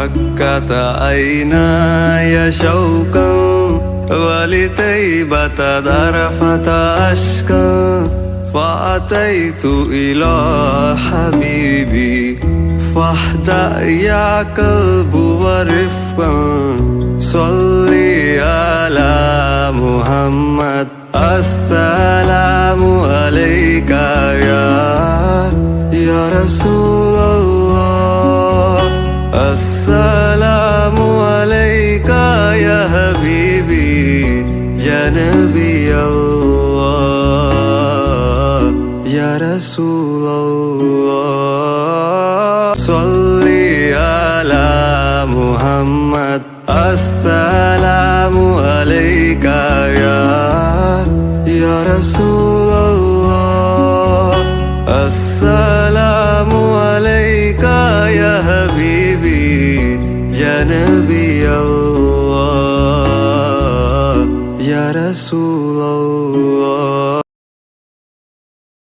ركت عيناي شوقا ولطيبة ذرفة أشكا فأتيت إلى حبيبي فاهدأ يا قلب ورفقا صلي على محمد السلام عليك يا رسول الله السلام عليك يا حبيبي يا نبي الله يا رسول الله صلي على محمد السلام عليك يا رسول الله السلام عليك يا حبيبي يا نبي الله يا رسول الله